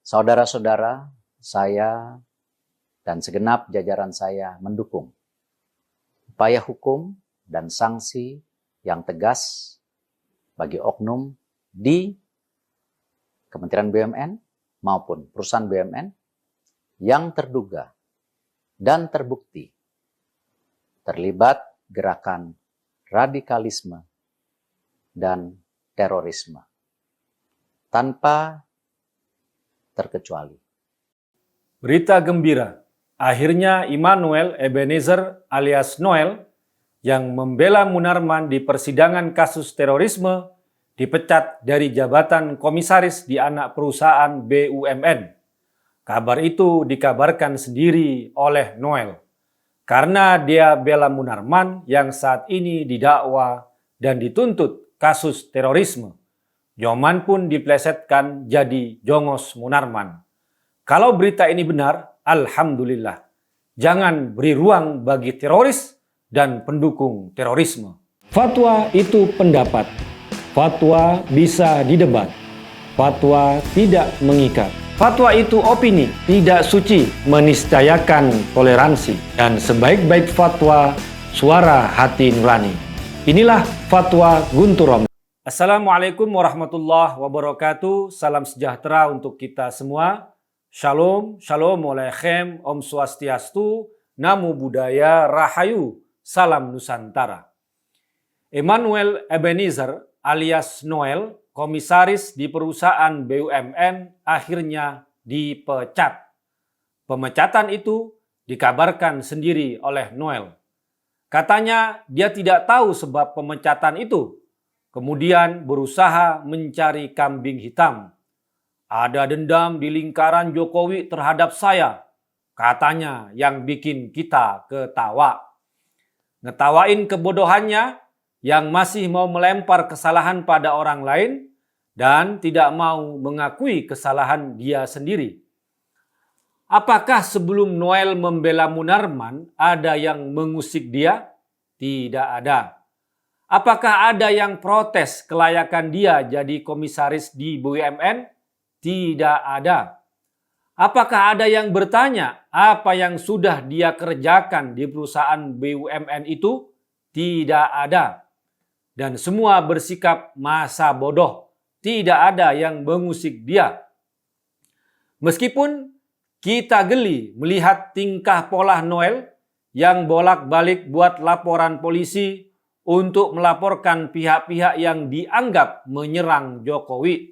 Saudara-saudara, saya dan segenap jajaran saya mendukung upaya hukum dan sanksi yang tegas bagi oknum di Kementerian BUMN maupun perusahaan BUMN yang terduga dan terbukti terlibat gerakan radikalisme dan terorisme tanpa terkecuali. Berita gembira, akhirnya Immanuel Ebenezer alias Noel yang membela Munarman di persidangan kasus terorisme dipecat dari jabatan komisaris di anak perusahaan BUMN. Kabar itu dikabarkan sendiri oleh Noel karena dia bela Munarman yang saat ini didakwa dan dituntut kasus terorisme. Joman pun diplesetkan jadi Jongos Munarman. Kalau berita ini benar, alhamdulillah. Jangan beri ruang bagi teroris dan pendukung terorisme. Fatwa itu pendapat. Fatwa bisa didebat. Fatwa tidak mengikat. Fatwa itu opini, tidak suci, meniscayakan toleransi. Dan sebaik-baik fatwa, suara hati nurani. Inilah Fatwa Guntur Romli. Assalamualaikum warahmatullahi wabarakatuh. Salam sejahtera untuk kita semua. Shalom, shalom aleichem, om swastiastu, namo buddhaya, rahayu, salam Nusantara. Immanuel Ebenezer alias Noel, komisaris di perusahaan BUMN akhirnya dipecat. Pemecatan itu dikabarkan sendiri oleh Noel. Katanya dia tidak tahu sebab pemecatan itu. Kemudian berusaha mencari kambing hitam. Ada dendam di lingkaran Jokowi terhadap saya, katanya yang bikin kita ketawa. Ngetawain kebodohannya yang masih mau melempar kesalahan pada orang lain dan tidak mau mengakui kesalahan dia sendiri. Apakah sebelum Noel membela Munarman ada yang mengusik dia? Tidak ada. Apakah ada yang protes kelayakan dia jadi komisaris di BUMN? Tidak ada. Apakah ada yang bertanya apa yang sudah dia kerjakan di perusahaan BUMN itu? Tidak ada. Dan semua bersikap masa bodoh. Tidak ada yang mengusik dia. Meskipun kita geli melihat tingkah pola Noel yang bolak-balik buat laporan polisi untuk melaporkan pihak-pihak yang dianggap menyerang Jokowi.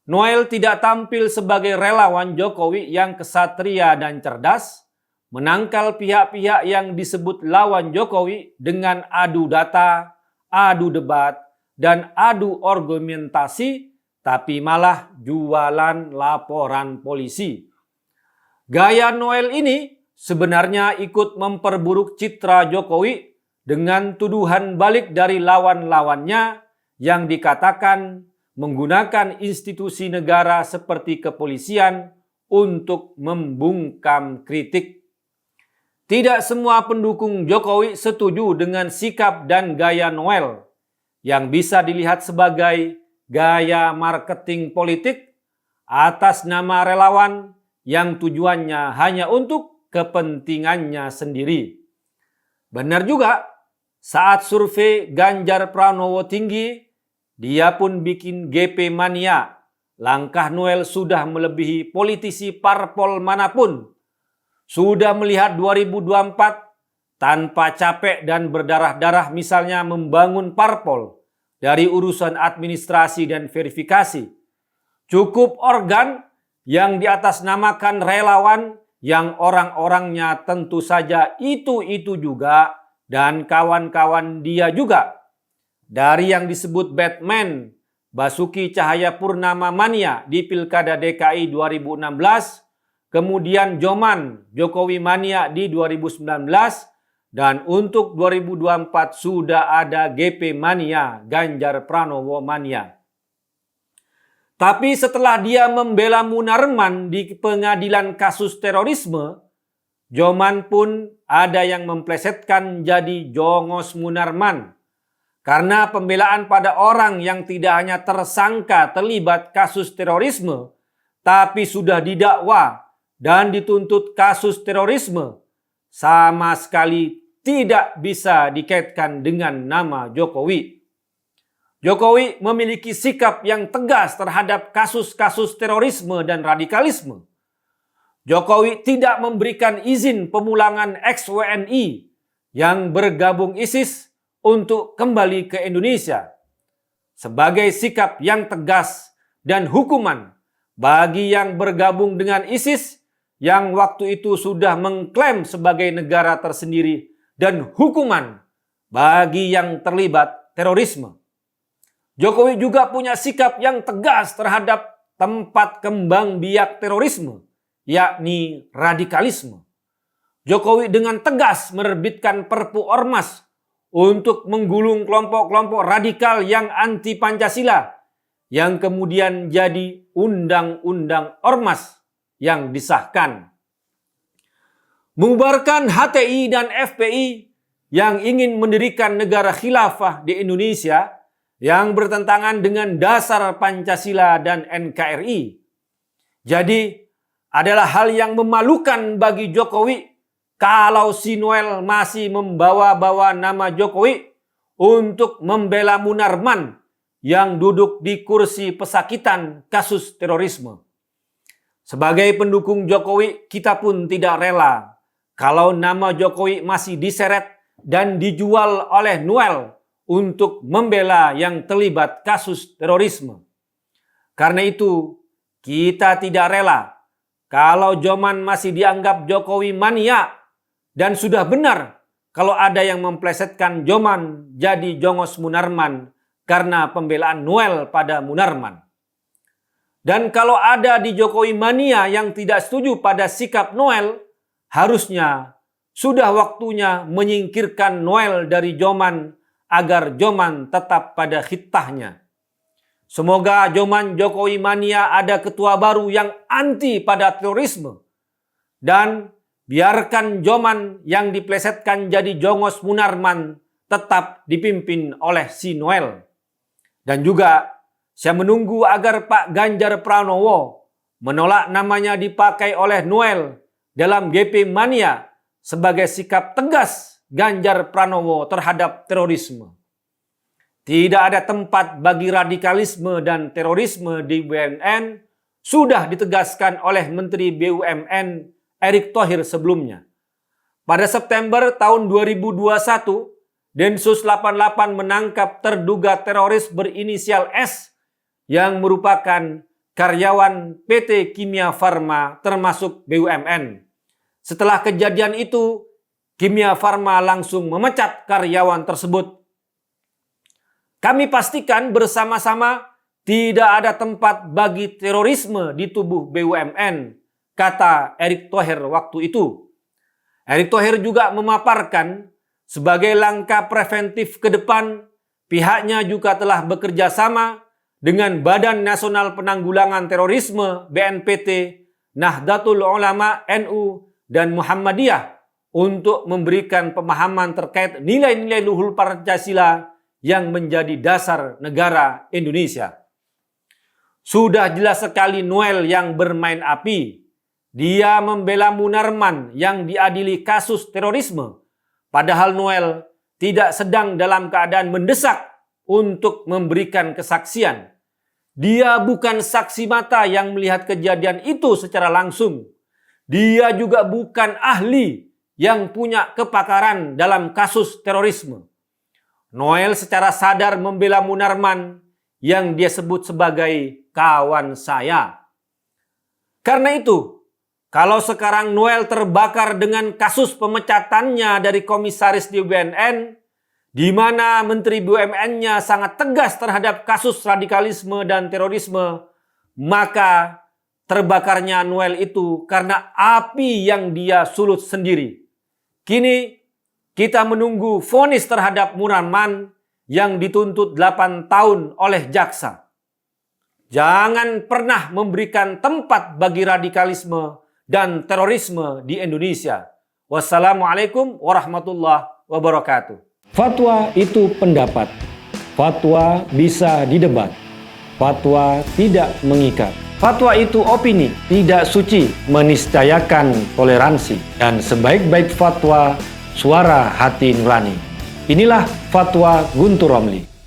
Noel tidak tampil sebagai relawan Jokowi yang kesatria dan cerdas, menangkal pihak-pihak yang disebut lawan Jokowi dengan adu data, adu debat, dan adu argumentasi, tapi malah jualan laporan polisi. Gaya Noel ini sebenarnya ikut memperburuk citra Jokowi dengan tuduhan balik dari lawan-lawannya yang dikatakan menggunakan institusi negara seperti kepolisian untuk membungkam kritik. Tidak semua pendukung Jokowi setuju dengan sikap dan gaya Noel yang bisa dilihat sebagai gaya marketing politik atas nama relawan yang tujuannya hanya untuk kepentingannya sendiri. Benar juga, saat survei Ganjar Pranowo tinggi, dia pun bikin GP mania. Langkah Noel sudah melebihi politisi parpol manapun. Sudah melihat 2024 tanpa capek dan berdarah-darah misalnya membangun parpol dari urusan administrasi dan verifikasi. Cukup organ yang diatasnamakan relawan yang orang-orangnya tentu saja itu-itu juga dan kawan-kawan dia juga. Dari yang disebut Batman, Basuki Cahayapurnama mania di Pilkada DKI 2016, kemudian Joman, Jokowi mania di 2019, dan untuk 2024 sudah ada GP mania, Ganjar Pranowo mania. Tapi setelah dia membela Munarman di pengadilan kasus terorisme, Joman pun ada yang memplesetkan jadi Jongos Munarman. Karena pembelaan pada orang yang tidak hanya tersangka terlibat kasus terorisme, tapi sudah didakwa dan dituntut kasus terorisme sama sekali tidak bisa dikaitkan dengan nama Jokowi. Jokowi memiliki sikap yang tegas terhadap kasus-kasus terorisme dan radikalisme. Jokowi tidak memberikan izin pemulangan ex-WNI yang bergabung ISIS untuk kembali ke Indonesia. Sebagai sikap yang tegas dan hukuman bagi yang bergabung dengan ISIS yang waktu itu sudah mengklaim sebagai negara tersendiri dan hukuman bagi yang terlibat terorisme. Jokowi juga punya sikap yang tegas terhadap tempat kembang biak terorisme, yakni radikalisme. Jokowi dengan tegas menerbitkan Perpu Ormas untuk menggulung kelompok-kelompok radikal yang anti Pancasila yang kemudian jadi Undang-Undang Ormas yang disahkan. Membubarkan HTI dan FPI yang ingin mendirikan negara khilafah di Indonesia yang bertentangan dengan dasar Pancasila dan NKRI. Jadi adalah hal yang memalukan bagi Jokowi kalau si Noel masih membawa-bawa nama Jokowi untuk membela Munarman yang duduk di kursi pesakitan kasus terorisme. Sebagai pendukung Jokowi, kita pun tidak rela kalau nama Jokowi masih diseret dan dijual oleh Noel untuk membela yang terlibat kasus terorisme. Karena itu, kita tidak rela kalau Joman masih dianggap Jokowi mania. Dan sudah benar kalau ada yang memplesetkan Joman jadi Jongos Munarman karena pembelaan Noel pada Munarman. Dan kalau ada di Jokowi mania yang tidak setuju pada sikap Noel, harusnya sudah waktunya menyingkirkan Noel dari Joman agar Joman tetap pada khitahnya. Semoga Joman Jokowi mania ada ketua baru yang anti pada terorisme. Dan biarkan Joman yang diplesetkan jadi Jongos Munarman tetap dipimpin oleh si Noel. Dan juga saya menunggu agar Pak Ganjar Pranowo menolak namanya dipakai oleh Noel dalam GP Mania sebagai sikap tegas Ganjar Pranowo terhadap terorisme. Tidak ada tempat bagi radikalisme dan terorisme di BUMN sudah ditegaskan oleh Menteri BUMN Erick Thohir sebelumnya. Pada September tahun 2021, Densus 88 menangkap terduga teroris berinisial S yang merupakan karyawan PT Kimia Farma termasuk BUMN. Setelah kejadian itu, Kimia Farma langsung memecat karyawan tersebut. Kami pastikan bersama-sama tidak ada tempat bagi terorisme di tubuh BUMN, kata Erick Thohir waktu itu. Erick Thohir juga memaparkan sebagai langkah preventif ke depan, pihaknya juga telah bekerja sama dengan Badan Nasional Penanggulangan Terorisme BNPT, Nahdlatul Ulama NU, dan Muhammadiyah untuk memberikan pemahaman terkait nilai-nilai luhur Pancasila yang menjadi dasar negara Indonesia. Sudah jelas sekali Noel yang bermain api. Dia membela Munarman yang diadili kasus terorisme. Padahal Noel tidak sedang dalam keadaan mendesak untuk memberikan kesaksian. Dia bukan saksi mata yang melihat kejadian itu secara langsung. Dia juga bukan ahli yang punya kepakaran dalam kasus terorisme. Noel secara sadar membela Munarman yang dia sebut sebagai kawan saya. Karena itu, kalau sekarang Noel terbakar dengan kasus pemecatannya dari komisaris di BUMN, di mana Menteri BUMN-nya sangat tegas terhadap kasus radikalisme dan terorisme, maka terbakarnya Noel itu karena api yang dia sulut sendiri. Kini kita menunggu vonis terhadap Munarman yang dituntut 8 tahun oleh jaksa. Jangan pernah memberikan tempat bagi radikalisme dan terorisme di Indonesia. Wassalamualaikum warahmatullahi wabarakatuh. Fatwa itu pendapat. Fatwa bisa didebat. Fatwa tidak mengikat. Fatwa itu opini, tidak suci, meniscayakan toleransi, dan sebaik-baik fatwa suara hati nurani. Inilah fatwa Guntur Romli.